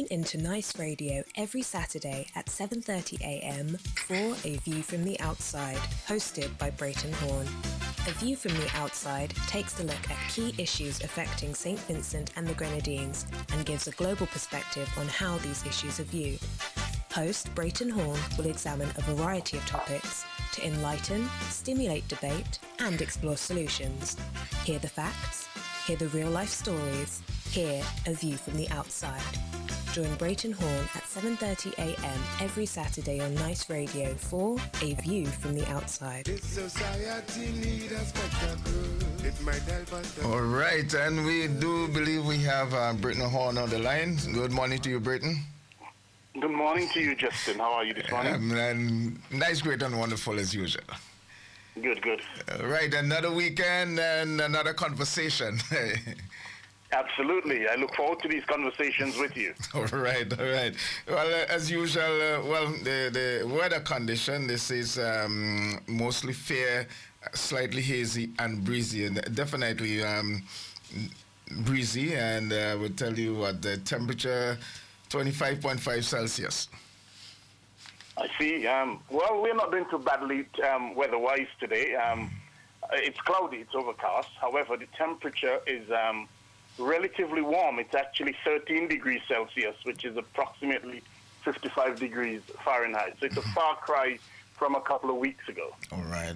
Tune into Nice Radio every Saturday at 7:30 a.m. for A View from the Outside, hosted by Brereton Horne. A View from the Outside takes a look at key issues affecting St. Vincent and the Grenadines and gives a global perspective on how these issues are viewed. Host Brereton Horne will examine a variety of topics to enlighten, stimulate debate, and explore solutions. Hear the facts, hear the real-life stories, hear A View from the Outside. Join Brereton Horne at 7:30 a.m. every Saturday on Nice Radio for A View from the Outside. All right, and we do believe we have Brereton Horne on the line. Good morning to you, Brereton. Good morning to you, Justin. How are you this morning? Nice, great, and wonderful as usual. Good. Right, another weekend and another conversation. Absolutely. I look forward to these conversations with you. All right. Well, as usual, the weather condition, this is mostly fair, slightly hazy and breezy, and definitely breezy, and I will tell you what the temperature, 25.5 Celsius. I see. Well, we're not doing too badly weather-wise today. It's cloudy, it's overcast. However, the temperature is relatively warm. It's actually 13 degrees Celsius, which is approximately 55 degrees Fahrenheit. So it's a far cry from a couple of weeks ago. All right.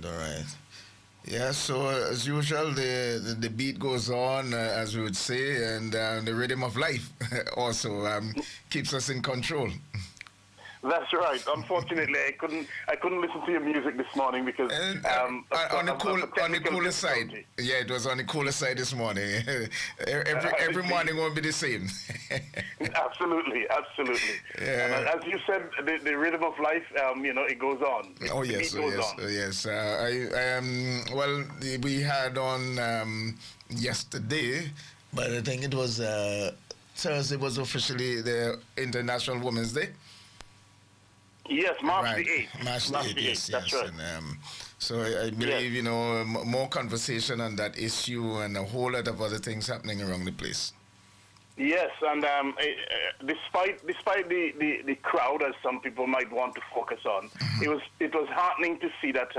Yeah, so as usual, the beat goes on, as we would say, and the rhythm of life also keeps us in control. That's right. Unfortunately, I couldn't listen to your music this morning because on the cooler side. Yeah, it was on the cooler side this morning. every morning won't be the same. Absolutely. Yeah. And as you said, the rhythm of life, it goes on. Oh yes. Well, we had on yesterday, but I think it was Thursday was officially the International Women's Day. Yes, March the 8th. March the 8th, yes. That's right. And, so I believe, more conversation on that issue and a whole lot of other things happening around the place. Yes, and despite the crowd, as some people might want to focus on, it was heartening to see that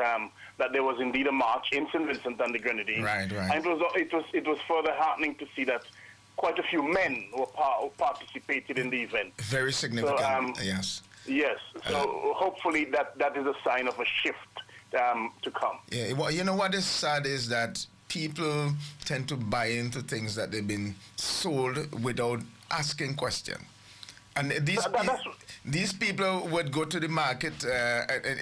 that there was indeed a march in St. Vincent and the Grenadines. Right. And it was further heartening to see that quite a few men were participated in the event. Very significant. So, yes. Yes, so hopefully that is a sign of a shift to come. Yeah, well, you know what is sad is that people tend to buy into things that they've been sold without asking questions. And these people would go to the market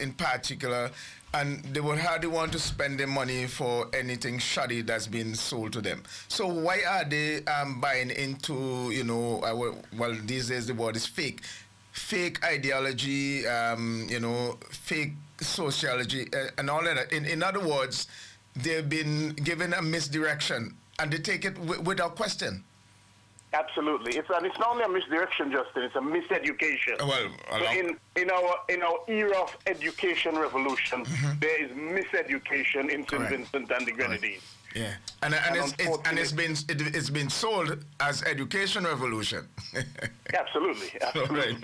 in particular, and they would hardly want to spend their money for anything shoddy that's been sold to them. So why are they buying into, these days the word is fake ideology, fake sociology, and all of that. In other words, they've been given a misdirection, and they take it without question. Absolutely, it's not only a misdirection, Justin. It's a miseducation. Well, so in our era of education revolution, there is miseducation in St. Vincent and the Grenadines. Yeah, and it's been sold as education revolution. Absolutely. Right.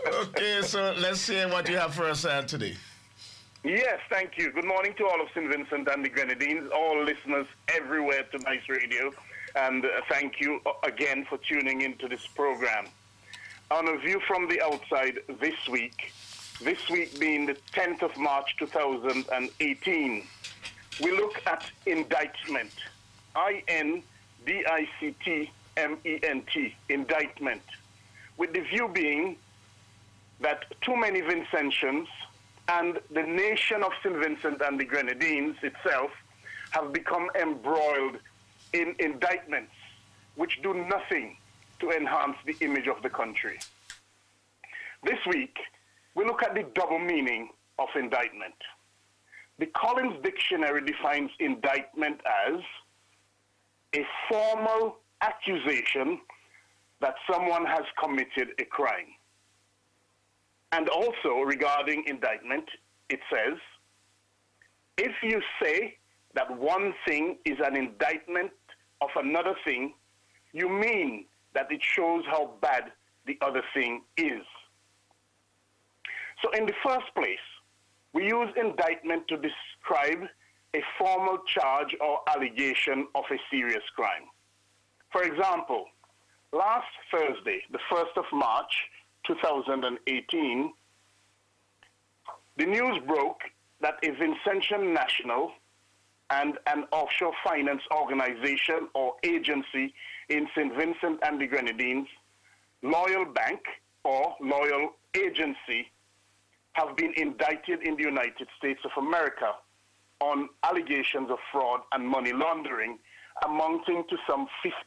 Okay, so let's hear what you have for us today. Yes, thank you. Good morning to all of St. Vincent and the Grenadines, all listeners everywhere to Nice Radio, and thank you again for tuning into this program. On A View from the Outside this week being the 10th of March 2018, we look at indictment, INDICTMENT, indictment, with the view being that too many Vincentians and the nation of St. Vincent and the Grenadines itself have become embroiled in indictments which do nothing to enhance the image of the country. This week, we look at the double meaning of indictment. The Collins Dictionary defines indictment as a formal accusation that someone has committed a crime. And also regarding indictment, it says, if you say that one thing is an indictment of another thing, you mean that it shows how bad the other thing is. So in the first place, we use indictment to describe a formal charge or allegation of a serious crime. For example, last Thursday, the 1st of March, 2018, the news broke that a Vincentian national and an offshore finance organization or agency in St. Vincent and the Grenadines, Loyal Bank or Loyal Agency, have been indicted in the United States of America on allegations of fraud and money laundering amounting to some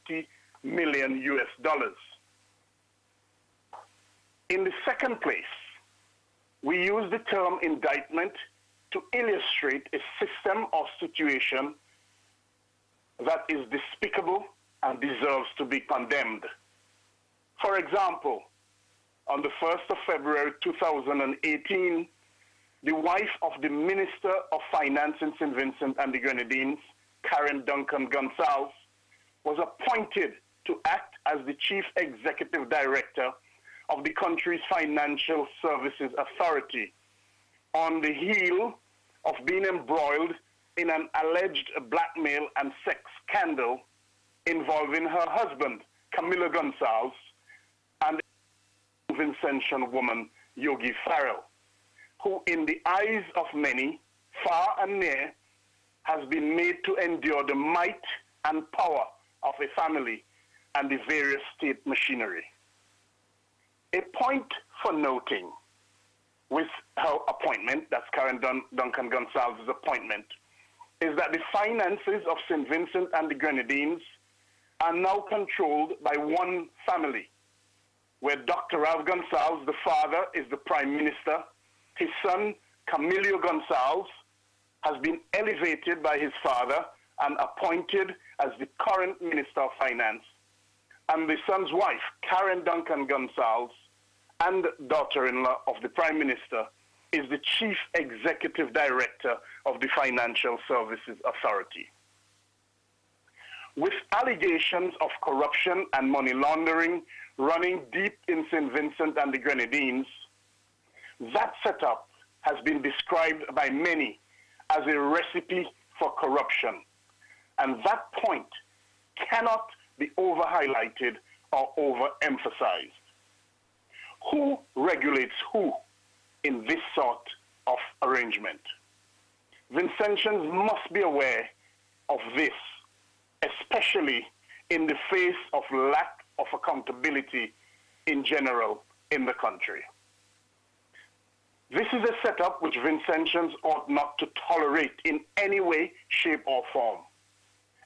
$50 million US. In the second place, we use the term indictment to illustrate a system or situation that is despicable and deserves to be condemned. For example, on the 1st of February 2018, the wife of the Minister of Finance in St. Vincent and the Grenadines, Karen Duncan Gonsalves, was appointed to act as the Chief Executive Director of the country's Financial Services Authority on the heel of being embroiled in an alleged blackmail and sex scandal involving her husband, Camilo Gonsalves, and the Vincentian woman, Yogi Farrell, who in the eyes of many, far and near, has been made to endure the might and power of a family and the various state machinery. A point for noting with her appointment, that's Karen Duncan Gonsalves' appointment, is that the finances of St. Vincent and the Grenadines are now controlled by one family, where Dr. Ralph Gonsalves, the father, is the Prime Minister. His son, Camilo Gonsalves, has been elevated by his father and appointed as the current Minister of Finance. And the son's wife, Karen Duncan Gonsalves, and daughter-in-law of the Prime Minister, is the Chief Executive Director of the Financial Services Authority. With allegations of corruption and money laundering running deep in St. Vincent and the Grenadines, that setup has been described by many as a recipe for corruption. And that point cannot be over-highlighted or over-emphasized. Who regulates who in this sort of arrangement? Vincentians must be aware of this, especially in the face of lack of accountability in general in the country. This is a setup which Vincentians ought not to tolerate in any way, shape, or form.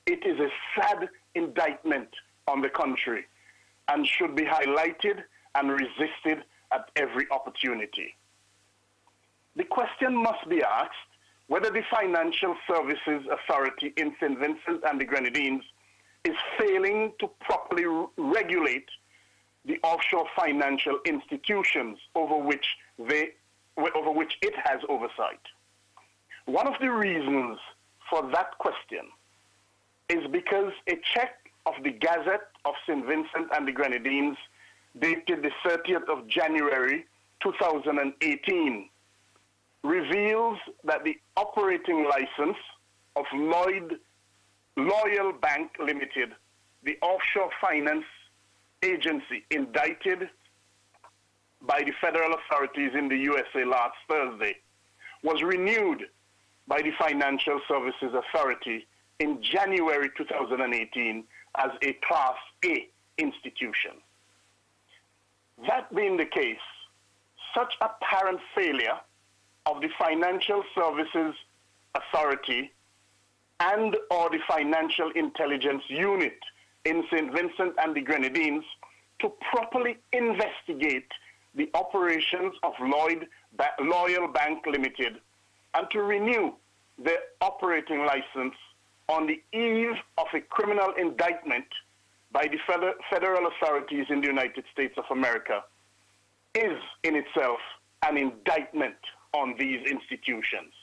It is a sad indictment on the country and should be highlighted and resisted at every opportunity. The question must be asked whether the Financial Services Authority in St. Vincent and the Grenadines is failing to properly regulate the offshore financial institutions over which it has oversight. One of the reasons for that question is because a check of the Gazette of St. Vincent and the Grenadines dated the 30th of January 2018 reveals that the operating license of Loyal Bank Limited, the offshore finance agency indicted by the federal authorities in the USA last Thursday, was renewed by the Financial Services Authority in January 2018 as a Class A institution. That being the case, such apparent failure of the Financial Services Authority and or the Financial Intelligence Unit in St. Vincent and the Grenadines to properly investigate the operations of Loyal Bank Limited and to renew their operating license on the eve of a criminal indictment by the federal authorities in the United States of America is in itself an indictment on these institutions.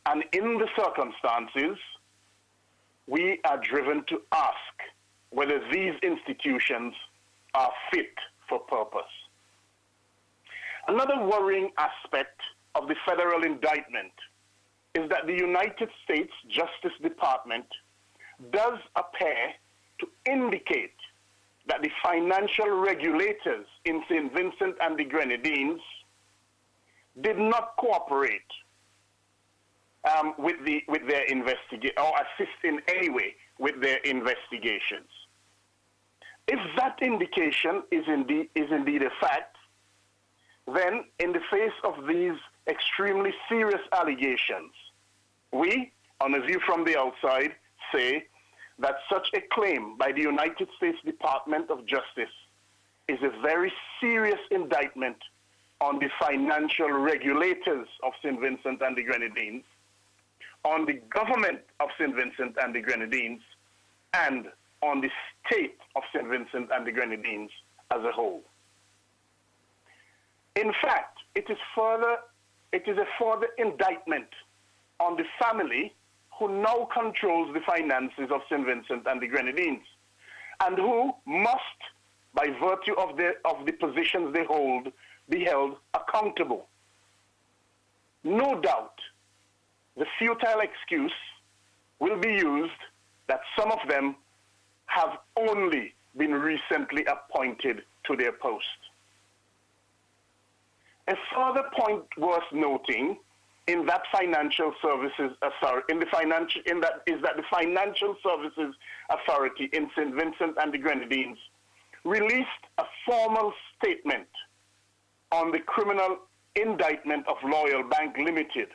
And in the circumstances, we are driven to ask whether these institutions are fit for purpose. Another worrying aspect of the federal indictment is that the United States Justice Department does appear to indicate that the financial regulators in St. Vincent and the Grenadines did not cooperate with their investigation or assist in any way with their investigations. If that indication is indeed a fact, then in the face of these extremely serious allegations, we, on a view from the outside, say that such a claim by the United States Department of Justice is a very serious indictment on the financial regulators of St. Vincent and the Grenadines, on the government of St. Vincent and the Grenadines, and on the state of St. Vincent and the Grenadines as a whole. In fact, it is a further indictment on the family who now controls the finances of St. Vincent and the Grenadines, and who must, by virtue of the positions they hold, be held accountable. No doubt, the futile excuse will be used that some of them have only been recently appointed to their post. A further point worth noting in that Financial Services Authority, is that the Financial Services Authority in St. Vincent and the Grenadines released a formal statement on the criminal indictment of Loyal Bank Limited,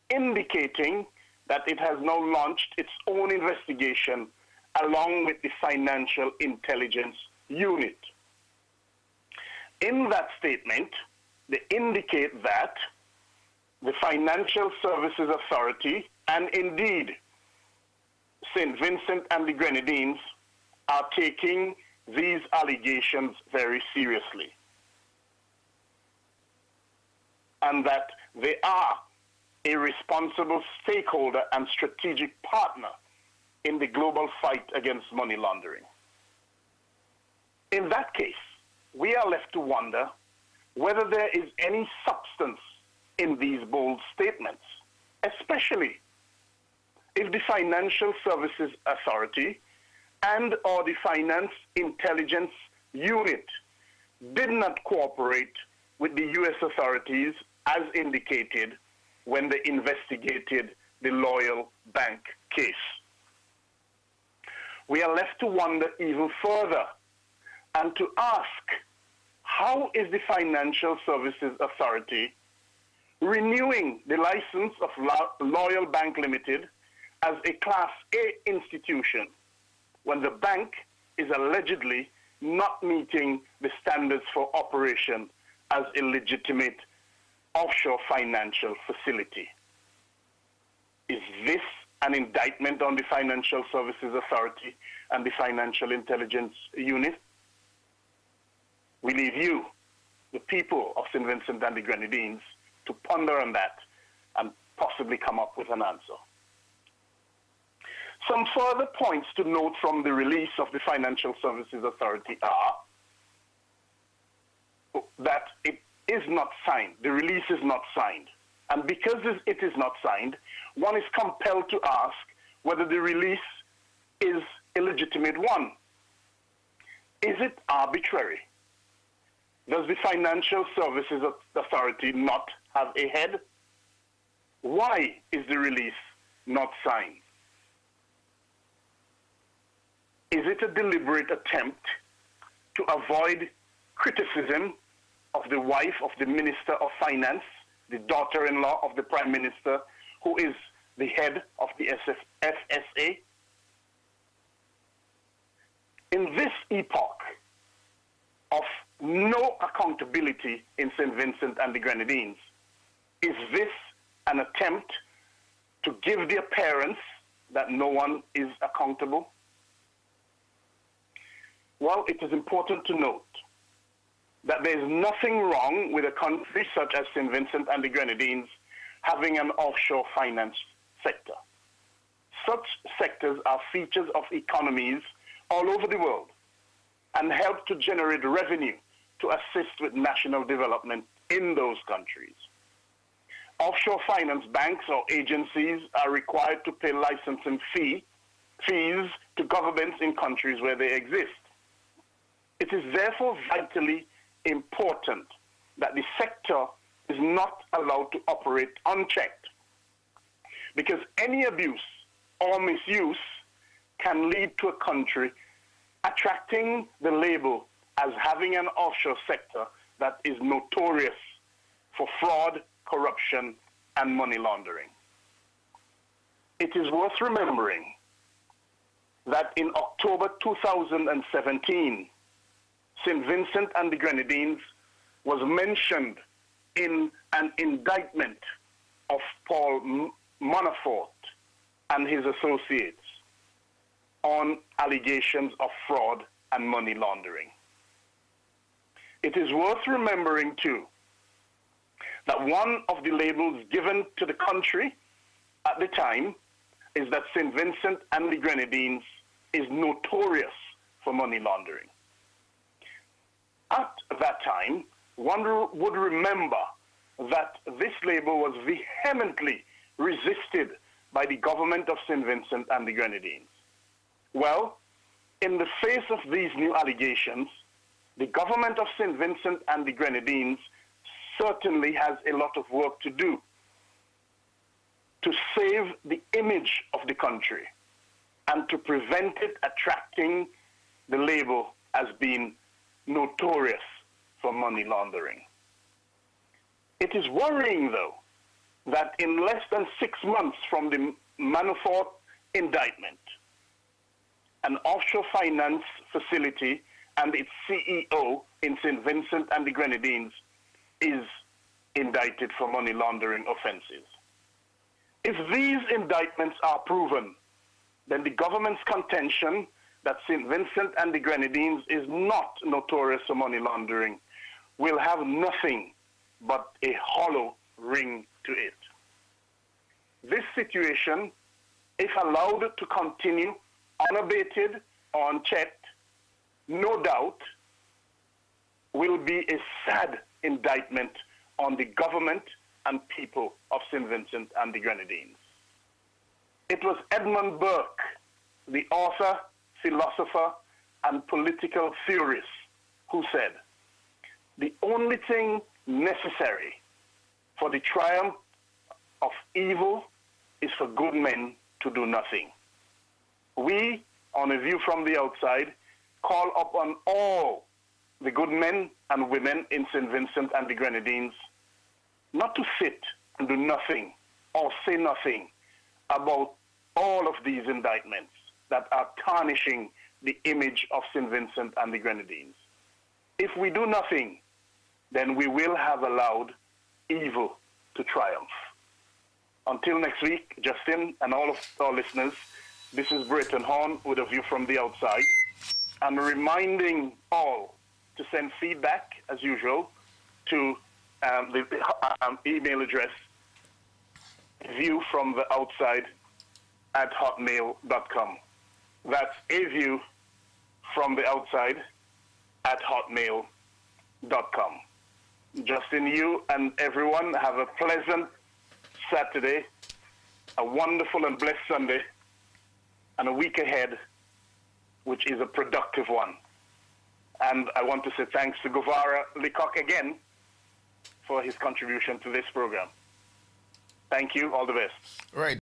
indicating that it has now launched its own investigation along with the Financial Intelligence Unit. In that statement, they indicate that the Financial Services Authority and indeed St. Vincent and the Grenadines are taking these allegations very seriously, and that they are a responsible stakeholder and strategic partner in the global fight against money laundering. In that case, we are left to wonder whether there is any substance in these bold statements, especially if the Financial Services Authority and or the Finance Intelligence Unit did not cooperate with the U.S. authorities as indicated when they investigated the Loyal Bank case. We are left to wonder even further and to ask, how is the Financial Services Authority renewing the license of Loyal Bank Limited as a Class A institution when the bank is allegedly not meeting the standards for operation as a legitimate offshore financial facility? Is this an indictment on the Financial Services Authority and the Financial Intelligence Unit? We leave you, the people of St. Vincent and the Grenadines, to ponder on that and possibly come up with an answer. Some further points to note from the release of the Financial Services Authority are that it is not signed. The release is not signed. And because it is not signed, one is compelled to ask whether the release is a legitimate one. Is it arbitrary? Does the Financial Services Authority not have a head? Why is the release not signed? Is it a deliberate attempt to avoid criticism of the wife of the Minister of Finance, the daughter-in-law of the Prime Minister, who is the head of the FSA? In this epoch of no accountability in St. Vincent and the Grenadines, is this an attempt to give the appearance that no one is accountable? Well, it is important to note that there is nothing wrong with a country such as St. Vincent and the Grenadines having an offshore finance sector. Such sectors are features of economies all over the world and help to generate revenue to assist with national development in those countries. Offshore finance banks or agencies are required to pay licensing fees to governments in countries where they exist. It is therefore vitally important that the sector is not allowed to operate unchecked, because any abuse or misuse can lead to a country attracting the label as having an offshore sector that is notorious for fraud, corruption, and money laundering. It is worth remembering that in October 2017, St. Vincent and the Grenadines was mentioned in an indictment of Paul Manafort and his associates on allegations of fraud and money laundering. It is worth remembering, too, that one of the labels given to the country at the time is that St. Vincent and the Grenadines is notorious for money laundering. At that time, one would remember that this label was vehemently resisted by the government of St. Vincent and the Grenadines. Well, in the face of these new allegations, the government of St. Vincent and the Grenadines certainly has a lot of work to do to save the image of the country and to prevent it attracting the label as being notorious for money laundering. It is worrying, though, that in less than 6 months from the Manafort indictment, an offshore finance facility and its CEO in St. Vincent and the Grenadines is indicted for money laundering offenses. If these indictments are proven, then the government's contention that St. Vincent and the Grenadines is not notorious for money laundering will have nothing but a hollow ring to it. This situation, if allowed to continue unabated or unchecked, no doubt will be a sad indictment on the government and people of St. Vincent and the Grenadines. It was Edmund Burke, the author, philosopher, and political theorist, who said, "The only thing necessary for the triumph of evil is for good men to do nothing." We, on A View from the Outside, call upon all the good men and women in St. Vincent and the Grenadines not to sit and do nothing or say nothing about all of these indictments that are tarnishing the image of St. Vincent and the Grenadines. If we do nothing, then we will have allowed evil to triumph. Until next week, Justin and all of our listeners, this is Brereton Horne with A View from the Outside. I'm reminding all to send feedback, as usual, to the email address viewfromtheoutside@hotmail.com. That's aviewfromtheoutside@hotmail.com. Justin, you and everyone have a pleasant Saturday, a wonderful and blessed Sunday, and a week ahead, which is a productive one. And I want to say thanks to Guevara Leacock again for his contribution to this program. Thank you. All the best. Right.